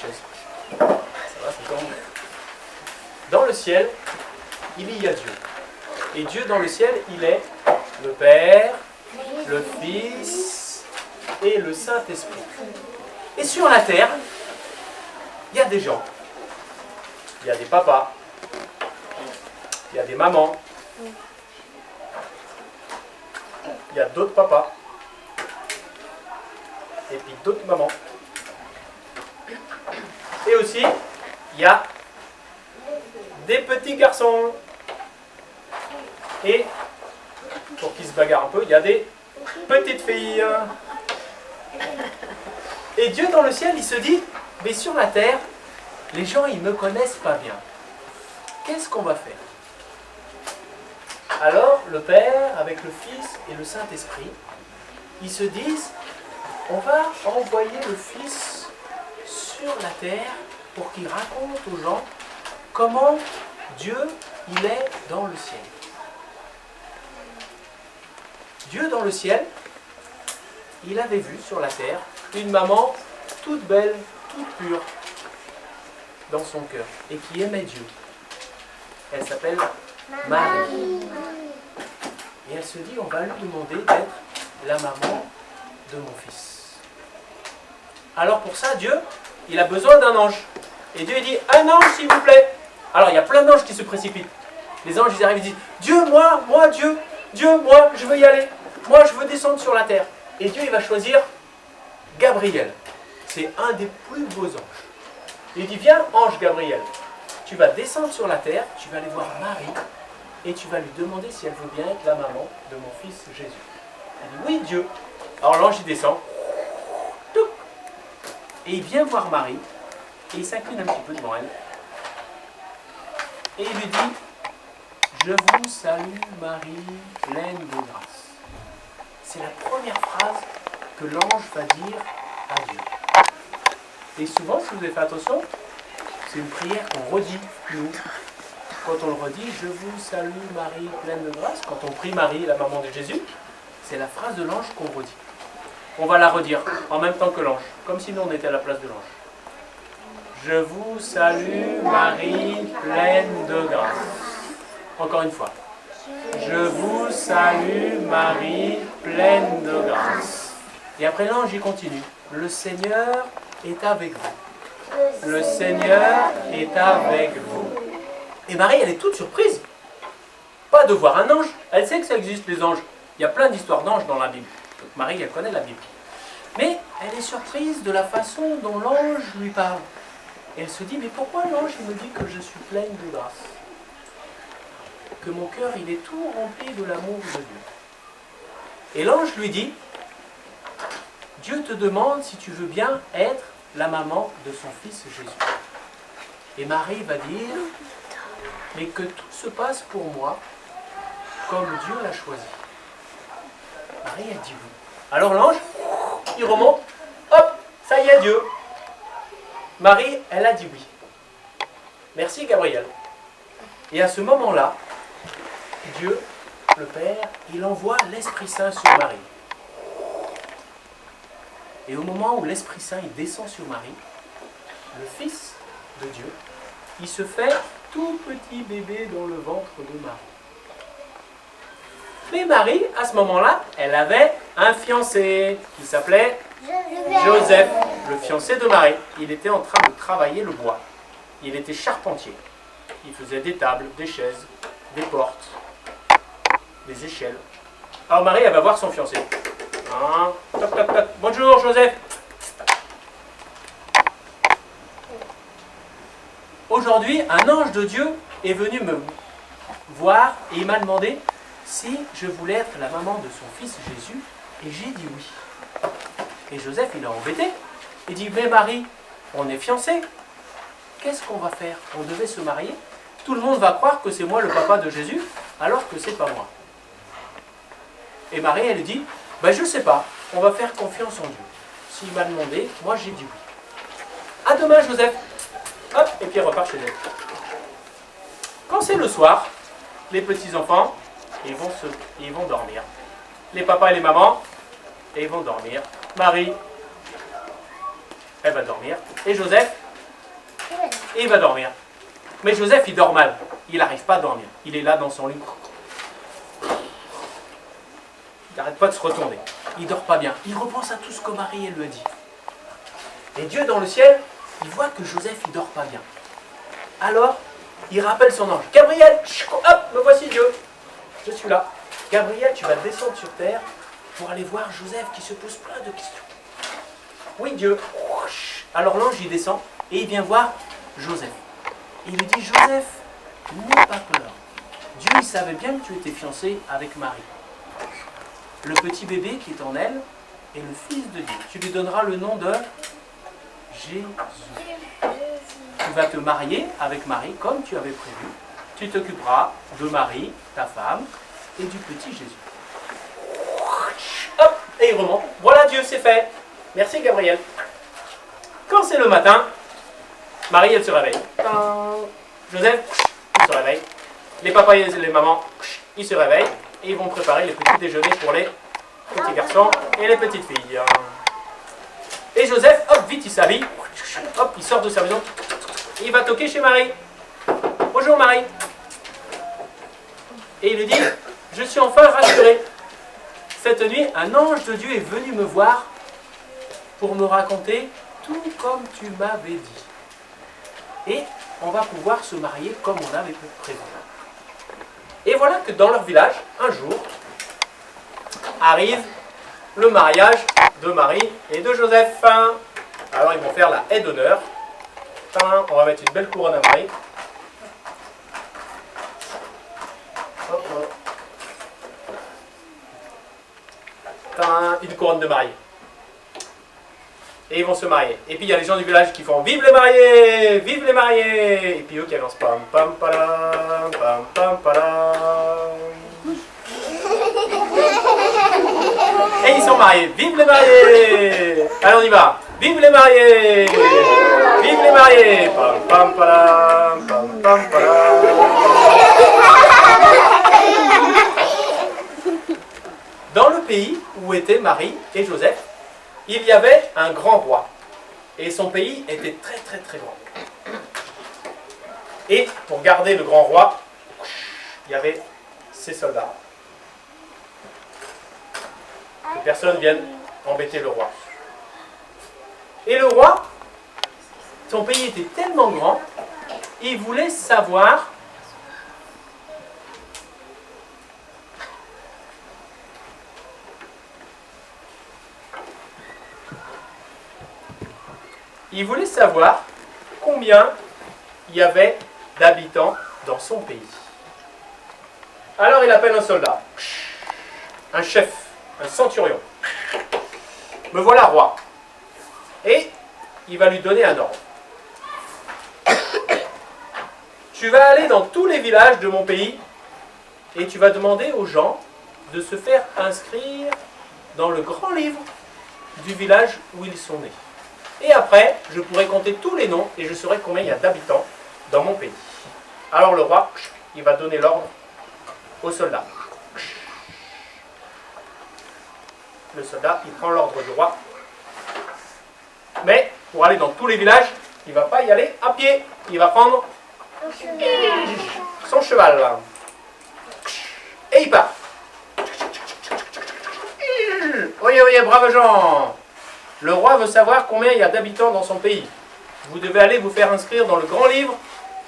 chaise. Ça va, c'est quand même. Dans le ciel, il y a Dieu. Et Dieu dans le ciel, il est le Père, le Fils et le Saint-Esprit. Et sur la terre, il y a des gens. Il y a des papas. Il y a des mamans. Il y a d'autres papas. Et puis d'autres mamans. Et aussi, il y a des petits garçons. Et, pour qu'ils se bagarrent un peu, il y a des petites filles. Et Dieu dans le ciel, il se dit, mais sur la terre, les gens, ils ne me connaissent pas bien. Qu'est-ce qu'on va faire? Alors, le Père, avec le Fils et le Saint-Esprit, ils se disent, on va envoyer le Fils sur la terre pour qu'il raconte aux gens comment Dieu, il est dans le ciel. Dieu dans le ciel, il avait vu sur la terre une maman toute belle, toute pure dans son cœur et qui aimait Dieu. Elle s'appelle Marie. Et elle se dit, on va lui demander d'être la maman de mon fils. Alors pour ça, Dieu, il a besoin d'un ange. Et Dieu il dit, un ange s'il vous plaît. Alors il y a plein d'anges qui se précipitent. Les anges, ils arrivent et disent, Dieu, moi, Dieu, moi, je veux y aller. Moi, je veux descendre sur la terre. Et Dieu, il va choisir Gabriel. C'est un des plus beaux anges. Il dit, viens, ange Gabriel. Tu vas descendre sur la terre, tu vas aller voir Marie, et tu vas lui demander si elle veut bien être la maman de mon fils Jésus. Il dit, oui, Dieu. Alors l'ange, il descend. Et il vient voir Marie, et il s'incline un petit peu devant elle. Et il lui dit, je vous salue Marie, pleine de grâce. C'est la première phrase que l'ange va dire à Dieu. Et souvent, si vous avez fait attention, c'est une prière qu'on redit, nous. Quand on le redit, je vous salue Marie, pleine de grâce, quand on prie Marie, la maman de Jésus, c'est la phrase de l'ange qu'on redit. On va la redire en même temps que l'ange, comme si nous on était à la place de l'ange. Je vous salue Marie, pleine de grâce. Encore une fois. Je vous salue Marie, pleine de grâce. Et après l'ange, il continue. Le Seigneur est avec vous. Le Seigneur est avec vous. Et Marie, elle est toute surprise. Pas de voir un ange. Elle sait que ça existe, les anges. Il y a plein d'histoires d'anges dans la Bible. Donc Marie, elle connaît la Bible. Mais elle est surprise de la façon dont l'ange lui parle. Et elle se dit, mais pourquoi l'ange, il me dit que je suis pleine de grâce? Que mon cœur, il est tout rempli de l'amour de Dieu. Et l'ange lui dit, Dieu te demande si tu veux bien être la maman de son fils Jésus. Et Marie va dire, mais que tout se passe pour moi comme Dieu l'a choisi. Marie, elle dit oui. Alors l'ange, il remonte, hop, ça y est, Dieu. Marie, elle a dit oui. Merci Gabriel. Et à ce moment-là, Dieu, le Père, il envoie l'Esprit Saint sur Marie. Et au moment où l'Esprit Saint il descend sur Marie, le Fils de Dieu, il se fait tout petit bébé dans le ventre de Marie. Mais Marie, à ce moment-là, elle avait un fiancé qui s'appelait Joseph, le fiancé de Marie. Il était en train de travailler le bois. Il était charpentier. Il faisait des tables, des chaises, des portes, des échelles. Alors Marie, elle va voir son fiancé. Hein, toc, toc, toc. Bonjour Joseph. Aujourd'hui, un ange de Dieu est venu me voir et il m'a demandé si je voulais être la maman de son fils Jésus, et j'ai dit oui. Et Joseph, il est embêté. Il dit, mais Marie, on est fiancés. Qu'est-ce qu'on va faire? On devait se marier. Tout le monde va croire que c'est moi le papa de Jésus, alors que c'est pas moi. Et Marie, elle dit, ben je sais pas, on va faire confiance en Dieu. S'il m'a demandé, moi j'ai dit oui. À demain Joseph. Hop, et puis elle repart chez elle. Quand c'est le soir, les petits-enfants, ils vont dormir. Les papas et les mamans, ils vont dormir. Marie, elle va dormir. Et Joseph, il va dormir. Mais Joseph, il dort mal. Il n'arrive pas à dormir. Il est là dans son lit. Il n'arrête pas de se retourner. Il dort pas bien. Il repense à tout ce que Marie elle lui a dit. Et Dieu dans le ciel, il voit que Joseph, il dort pas bien. Alors, il rappelle son ange. Gabriel, hop, me voici Dieu. Je suis là. Gabriel, tu vas descendre sur terre pour aller voir Joseph qui se pose plein de questions. Oui, Dieu. Alors l'ange, il descend et il vient voir Joseph. Et il lui dit, Joseph, n'aie pas peur. Dieu, il savait bien que tu étais fiancé avec Marie. Le petit bébé qui est en elle est le Fils de Dieu. Tu lui donneras le nom de Jésus. Tu vas te marier avec Marie comme tu avais prévu. Tu t'occuperas de Marie, ta femme, et du petit Jésus. Hop, et il remonte. Voilà, Dieu, c'est fait. Merci, Gabriel. Quand c'est le matin, Marie, elle se réveille. Joseph, il se réveille. Les papas et les mamans, ils se réveillent. Et ils vont préparer les petits déjeuners pour les petits garçons et les petites filles. Et Joseph, hop, vite, il s'habille. Hop, il sort de sa maison. Et il va toquer chez Marie. Bonjour, Marie. Et il lui dit, je suis enfin rassuré. Cette nuit, un ange de Dieu est venu me voir pour me raconter tout comme tu m'avais dit. Et on va pouvoir se marier comme on avait prévu. Et voilà que dans leur village, un jour, arrive le mariage de Marie et de Joseph. Alors ils vont faire la haie d'honneur. On va mettre une belle couronne à Marie. Une couronne de mariée. Et ils vont se marier. Et puis il y a les gens du village qui font vive les mariés, vive les mariés. Et puis eux qui avancent pam pam palam, pam pam palam. Et ils sont mariés, vive les mariés. Allez, on y va. Vive les mariés, vive les mariés. Pam pam palam, pam pam palam. Dans le pays où étaient Marie et Joseph, il y avait un grand roi. Et son pays était très très très grand. Et pour garder le grand roi, il y avait ses soldats. Que personne vienne embêter le roi. Et le roi, son pays était tellement grand, il voulait savoir combien il y avait d'habitants dans son pays. Alors il appelle un soldat, un chef, un centurion. Me voilà roi. Et il va lui donner un ordre. Tu vas aller dans tous les villages de mon pays et tu vas demander aux gens de se faire inscrire dans le grand livre du village où ils sont nés. Et après, je pourrai compter tous les noms et je saurai combien il y a d'habitants dans mon pays. Alors le roi, il va donner l'ordre au soldat. Le soldat, il prend l'ordre du roi. Mais pour aller dans tous les villages, il ne va pas y aller à pied. Il va prendre son cheval. Et il part. Voyez, voyez, braves gens. Le roi veut savoir combien il y a d'habitants dans son pays. Vous devez aller vous faire inscrire dans le grand livre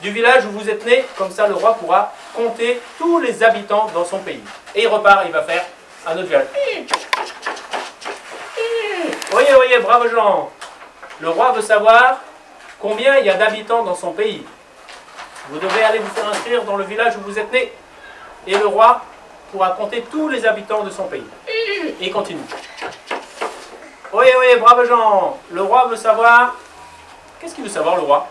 du village où vous êtes né. Comme ça, le roi pourra compter tous les habitants dans son pays. Et il repart, il va faire un autre village. Voyez, voyez, braves gens. Le roi veut savoir combien il y a d'habitants dans son pays. Vous devez aller vous faire inscrire dans le village où vous êtes né. Et le roi pourra compter tous les habitants de son pays. Et il continue. Oui, oui, braves gens. Le roi veut savoir... Qu'est-ce qu'il veut savoir, le roi?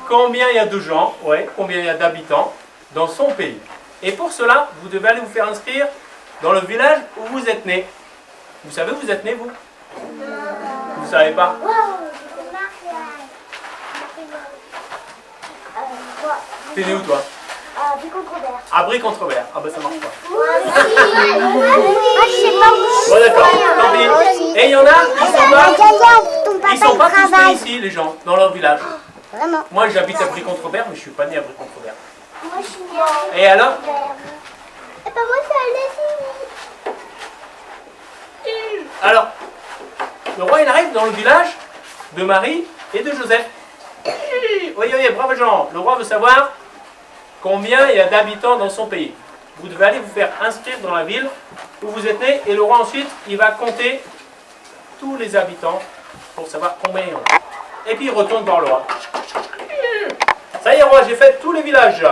Combien il y a de gens, ouais, combien il y a d'habitants dans son pays. Et pour cela, vous devez aller vous faire inscrire dans le village où vous êtes né. Vous savez où vous êtes né, vous? Vous ne savez pas? T'es né où, toi? À Brie-Contre-Robert. Ah bah ça marche pas. Bon d'accord, tant pis. sont pas tous nés ici, les gens, dans leur village. Vraiment. Moi, j'habite à Brie-contre-Robert, mais je suis pas né à Brie-contre-Robert. Moi, je suis née à... Et alors? Et ben moi, c'est à Alors, le roi, il arrive dans le village de Marie et de Joseph. Oui, oui, bravo Jean. Le roi veut savoir combien il y a d'habitants dans son pays. Vous devez aller vous faire inscrire dans la ville où vous êtes né, et le roi ensuite, il va compter tous les habitants pour savoir combien il y en a. Et puis il retourne voir le roi. Ça y est, roi, j'ai fait tous les villages.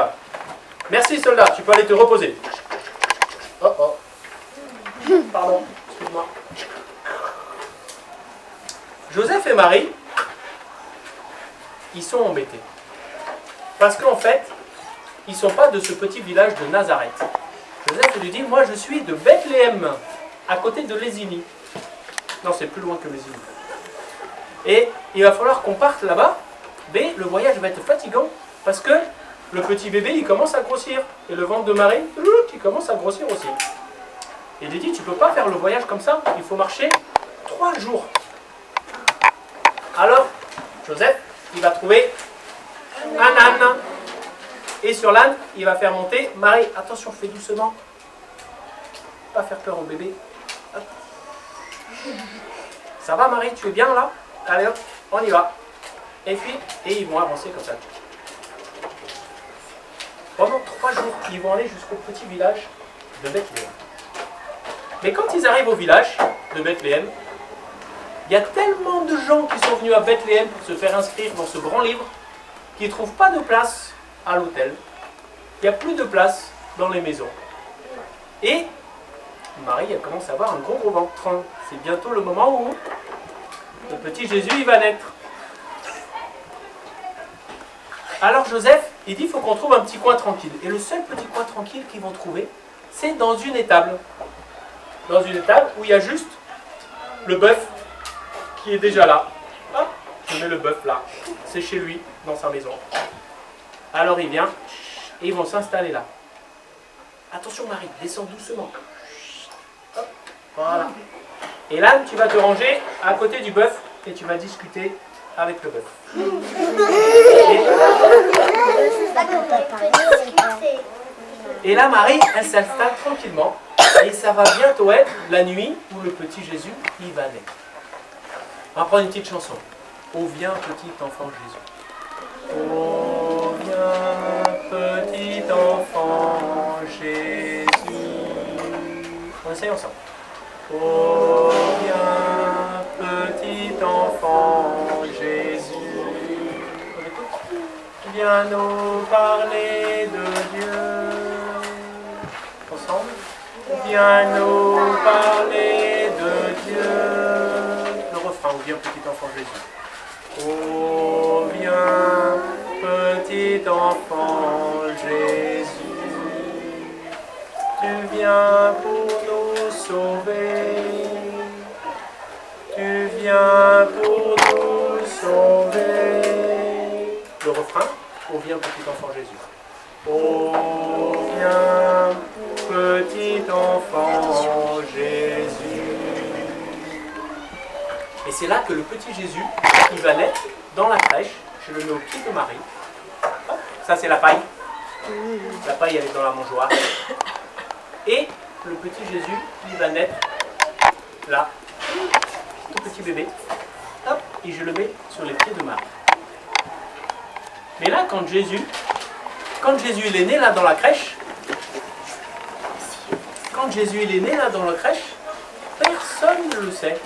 Merci, soldat, tu peux aller te reposer. Oh oh. Pardon, excuse-moi. Joseph et Marie, ils sont embêtés. Parce qu'en fait, ils ne sont pas de ce petit village de Nazareth. Joseph lui dit, moi je suis de Bethléem, à côté de Lésigny. Non, c'est plus loin que Lésigny. Et il va falloir qu'on parte là-bas, mais le voyage va être fatigant, parce que le petit bébé, il commence à grossir. Et le ventre de Marie, il commence à grossir aussi. Et il lui dit, tu ne peux pas faire le voyage comme ça, il faut marcher 3 jours. Alors, Joseph, il va trouver un âne. Et sur l'âne, il va faire monter Marie. Attention, fais doucement. Pas faire peur au bébé. Hop. Ça va Marie, tu es bien là? Allez hop, on y va. Et puis, ils vont avancer comme ça. Pendant 3 jours, ils vont aller jusqu'au petit village de Bethléem. Mais quand ils arrivent au village de Bethléem, il y a tellement de gens qui sont venus à Bethléem pour se faire inscrire dans ce grand livre qu'ils ne trouvent pas de place à l'hôtel. Il n'y a plus de place dans les maisons. Et Marie, elle commence à avoir un gros ventre. C'est bientôt le moment où le petit Jésus il va naître. Alors Joseph, il dit, il faut qu'on trouve un petit coin tranquille. Et le seul petit coin tranquille qu'ils vont trouver, c'est dans une étable. Dans une étable où il y a juste le bœuf qui est déjà là. Hop, je mets le bœuf là. C'est chez lui, dans sa maison. Alors il vient, et ils vont s'installer là. Attention Marie, descends doucement. Hop, voilà. Et là, tu vas te ranger à côté du bœuf, et tu vas discuter avec le bœuf. Et là, Marie, elle s'installe tranquillement, et ça va bientôt être la nuit où le petit Jésus, il va naître. On va prendre une petite chanson. Ô viens, petit enfant Jésus. Ô viens, petit enfant Jésus. On essaye ensemble. Ô viens, petit enfant Jésus. On écoute. Viens nous parler de Dieu. Ensemble. Viens nous parler de Dieu. Le refrain, ô viens, petit enfant Jésus. Ô viens, petit enfant Jésus. Tu viens pour nous sauver. Tu viens pour nous sauver. Le refrain, ô viens, petit enfant Jésus. Ô viens, petit enfant Jésus. Et c'est là que le petit Jésus, il va naître dans la crèche. Je le mets au pied de Marie. Hop, ça c'est la paille. La paille elle est dans la mangeoire. Et le petit Jésus, il va naître là. Tout petit bébé. Hop, et je le mets sur les pieds de Marie. Mais là, quand Jésus il est né là dans la crèche, personne ne le sait.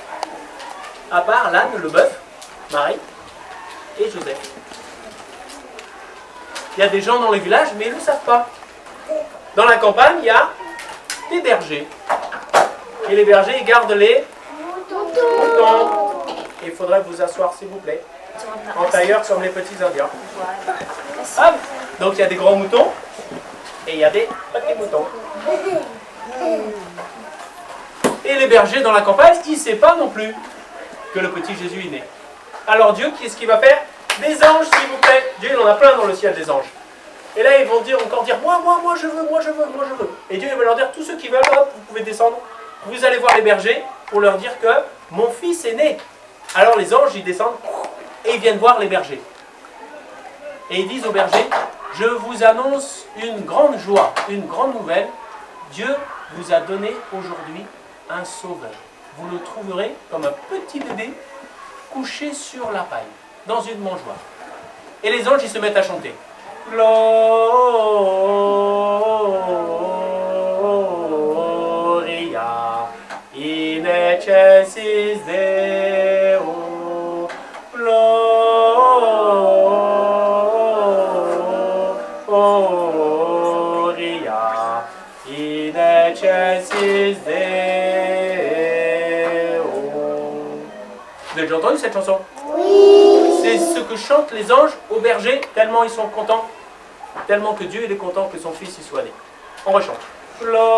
À part l'âne, le bœuf, Marie et Joseph. Il y a des gens dans les villages, mais ils ne le savent pas. Dans la campagne, il y a des bergers. Et les bergers, ils gardent les moutons. Il faudrait vous asseoir, s'il vous plaît. En tailleur, comme les petits Indiens. Hop. Donc, il y a des grands moutons et il y a des petits moutons. Et les bergers dans la campagne, ils ne savent pas non plus que le petit Jésus est né. Alors Dieu, qu'est-ce qu'il va faire? Des anges, s'il vous plaît. Dieu, il en a plein dans le ciel, des anges. Et là, ils vont encore dire, moi, je veux. Et Dieu, il va leur dire, tous ceux qui veulent, hop, vous pouvez descendre. Vous allez voir les bergers pour leur dire que mon fils est né. Alors les anges, ils descendent et ils viennent voir les bergers. Et ils disent aux bergers, je vous annonce une grande joie, une grande nouvelle. Dieu vous a donné aujourd'hui un sauveur. Vous le trouverez comme un petit bébé couché sur la paille, dans une mangeoire. Et les anges, ils se mettent à chanter. Gloria in excelsis Deo. Gloria in excelsis Deo. Vous avez déjà entendu cette chanson? Oui. C'est ce que chantent les anges aux bergers, tellement ils sont contents, tellement que Dieu il est content que son fils y soit né. On rechante. Gloria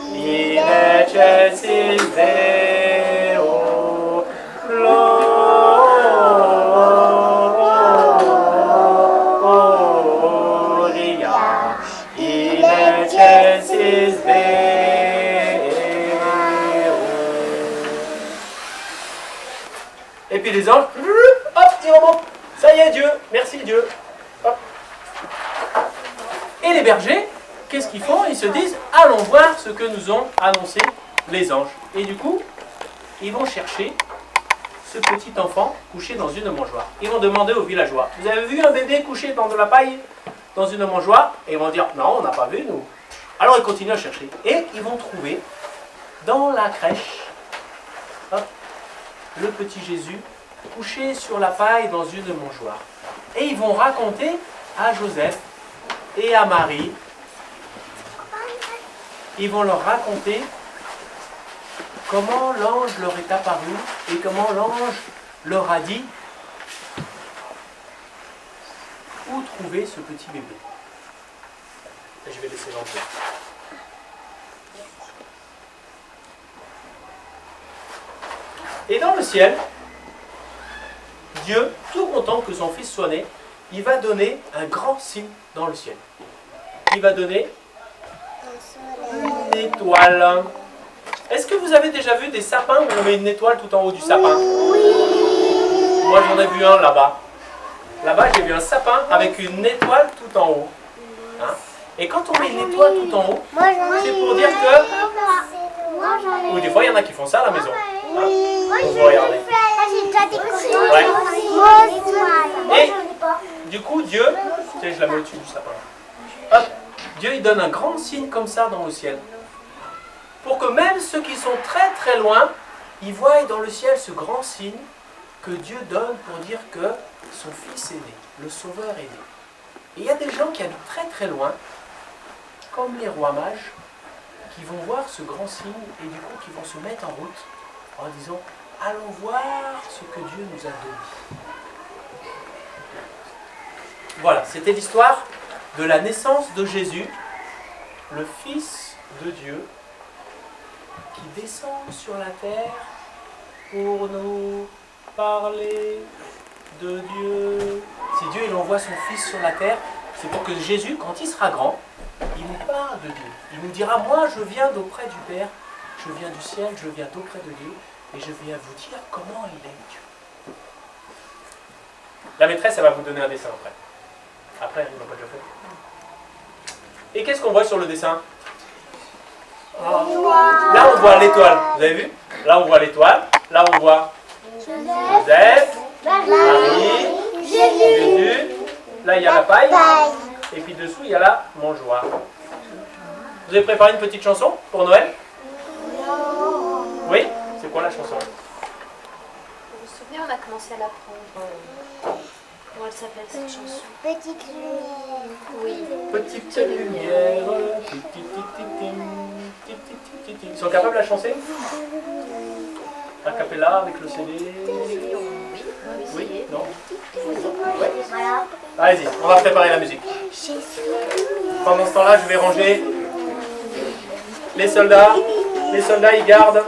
in excelsis Deo. Gloria in excelsis Deo. Et puis les anges, hop, ils remontent. Ça y est, Dieu, merci Dieu. Hop. Et les bergers, qu'est-ce qu'ils font? Ils se disent, allons voir ce que nous ont annoncé les anges. Et du coup, ils vont chercher ce petit enfant couché dans une mangeoire. Ils vont demander aux villageois, vous avez vu un bébé couché dans de la paille, dans une mangeoire? Et ils vont dire, non, on n'a pas vu, nous. Alors ils continuent à chercher. Et ils vont trouver, dans la crèche, hop, le petit Jésus couché sur la paille dans une mangeoire. Et ils vont raconter à Joseph et à Marie, ils vont leur raconter comment l'ange leur est apparu et comment l'ange leur a dit où trouver ce petit bébé. Et je vais laisser l'entrée. Et dans le ciel, Dieu, tout content que son fils soit né, il va donner un grand signe dans le ciel. Il va donner une étoile. Est-ce que vous avez déjà vu des sapins où on met une étoile tout en haut du sapin? Oui. Moi j'en ai vu un là-bas. Là-bas j'ai vu un sapin avec une étoile tout en haut. Hein? Et quand on met une étoile tout en haut, c'est pour dire que... Ou des fois il y en a qui font ça à la maison. Hein? Vous regardez. Ouais. Et du coup, Dieu, tiens, je la mets au-dessus du sapin. Hop, Dieu il donne un grand signe comme ça dans le ciel. Pour que même ceux qui sont très très loin, ils voient dans le ciel ce grand signe que Dieu donne pour dire que son fils est né, le sauveur est né. Et il y a des gens qui habitent très très loin, comme les rois mages, qui vont voir ce grand signe et du coup qui vont se mettre en route en disant « Allons voir ce que Dieu nous a donné ». Voilà, c'était l'histoire de la naissance de Jésus, le Fils de Dieu, qui descend sur la terre pour nous parler de Dieu. Si Dieu il envoie son Fils sur la terre, c'est pour que Jésus, quand il sera grand, il nous parle de Dieu. Il nous dira, moi je viens d'auprès du Père, je viens du ciel, je viens d'auprès de Dieu, et je viens vous dire comment il est Dieu. La maîtresse, elle va vous donner un dessin après. Après, elle ne m'a pas déjà fait. Et qu'est-ce qu'on voit sur le dessin? Là, on voit l'étoile. Vous avez vu? Là, on voit l'étoile. Là, on voit Joseph, Marie, Jésus. Là, il y a la paille. Et puis dessous, il y a la mangeoire. Vous avez préparé une petite chanson pour Noël? Oui? C'est quoi la chanson? Vous vous souvenez, on a commencé à l'apprendre. Comment elle s'appelle cette chanson? Petite lumière. Oui. Petite lumière. Ils sont capables de la chanter? A cappella avec le CD? Oui? Non? Ouais. Allez-y, on va préparer la musique. Pendant ce temps-là, je vais ranger les soldats. Les soldats, ils gardent.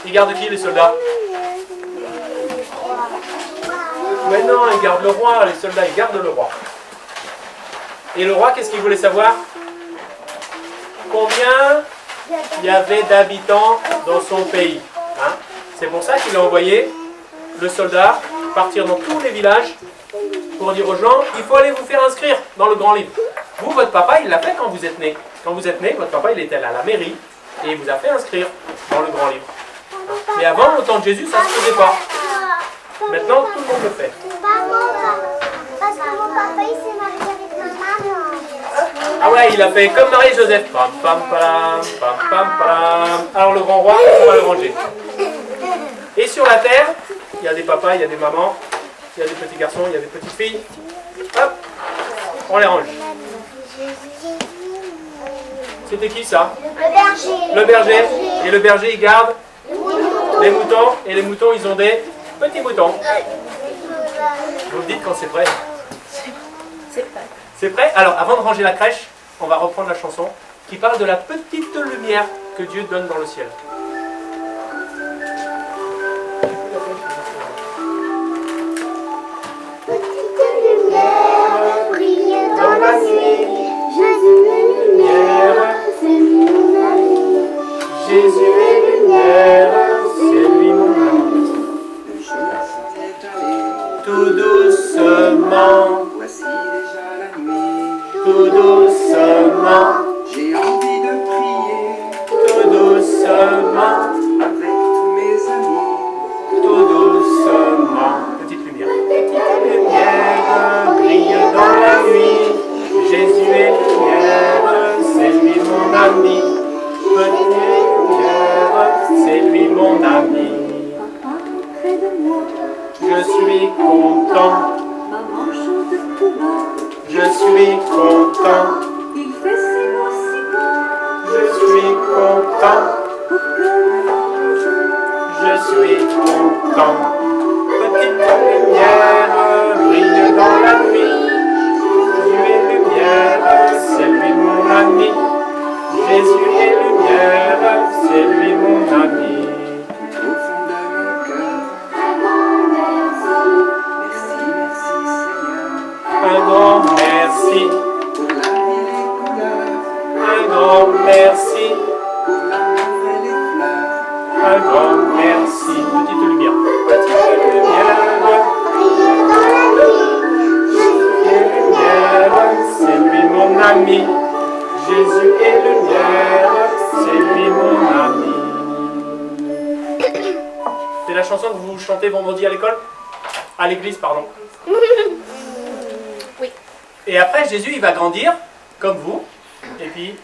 Ils gardent qui, les soldats? Mais non, ils gardent le roi. Les soldats, ils gardent le roi. Et le roi, qu'est-ce qu'il voulait savoir? combien il y avait d'habitants dans son pays. Hein? C'est pour ça qu'il a envoyé le soldat partir dans tous les villages pour dire aux gens, il faut aller vous faire inscrire dans le grand livre. Vous, votre papa, il l'a fait quand vous êtes né. Quand vous êtes né, votre papa, il était allé à la mairie et il vous a fait inscrire dans le grand livre. Mais avant, au temps de Jésus, ça ne se faisait pas. Maintenant, tout le monde le fait. Parce que mon papa, il s'est marié avec ma maman. Ah ouais, il a fait comme Marie et Joseph. Pam, pam, pam, pam, pam, pam. Alors le grand roi, on va le ranger. Et sur la terre, il y a des papas, il y a des mamans, il y a des petits garçons, il y a des petites filles. Hop, on les range. C'était qui ça? Le berger. Le berger. Et le berger, il garde les moutons. Et les moutons, ils ont des petits moutons. Vous me dites quand c'est prêt. C'est pas. C'est prêt? Alors, avant de ranger la crèche, on va reprendre la chanson qui parle de la petite lumière que Dieu donne dans le ciel. Petite lumière brille dans la nuit. Jésus est lumière, c'est lui mon ami. Jésus est lumière, c'est lui mon ami. Tout doucement, Voici déjà la nuit, tout doucement, j'ai envie de prier tout doucement, avec tous mes amis. tout doucement. Petite lumière. Petite lumière brille dans la nuit. Jésus est lumière, c'est lui mon ami. Petite lumière, c'est lui mon ami. Papa près de moi, Je suis content, maman chante tout bas. je suis content, Il fait si beau, je suis content, pour que je suis content. Petite lumière brille dans la nuit. Jésus est lumière, c'est lui mon ami. Jésus est lumière, c'est lui mon ami. Au fond de mon cœur, merci, merci Seigneur, Un grand merci, pour la vie et les couleurs, un grand merci, pour l'amour et les fleurs. un grand merci. Petite lumière, petite lumière. Brille dans la nuit. Jésus Et lumière, c'est lui mon ami. Jésus est lumière, c'est lui mon ami. C'est la chanson que vous chantez vendredi à l'école? À l'église, pardon. Oui. Et après, Jésus, il va grandir, comme vous. Et puis,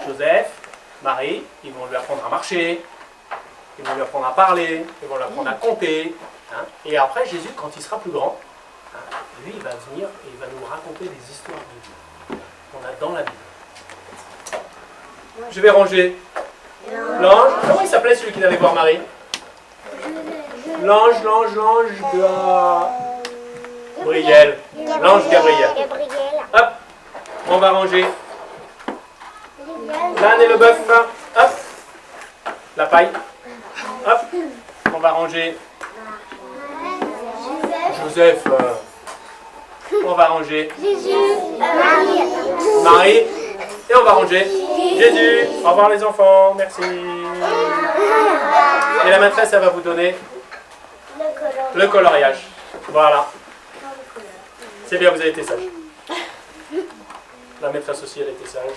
Joseph, Marie, ils vont lui apprendre à marcher. Ils vont lui apprendre à parler. Ils vont lui apprendre à compter. Hein. Et après, Jésus, quand il sera plus grand, hein, lui, il va venir et il va nous raconter des histoires de Dieu qu'on a dans la Bible. Je vais ranger l'ange. Comment il s'appelait celui qui allait voir Marie? L'ange Gabriel. L'ange Gabriel. Gabriel. Hop, on va ranger l'âne et le bœuf. Hop, la paille. Hop, on va ranger Joseph. On va ranger Jésus. Marie. Marie. Et on va ranger Jésus. Au revoir les enfants, merci. Et la maîtresse, elle va vous donner le coloriage. Voilà. C'est bien, vous avez été sage. La maîtresse aussi, elle a été sage.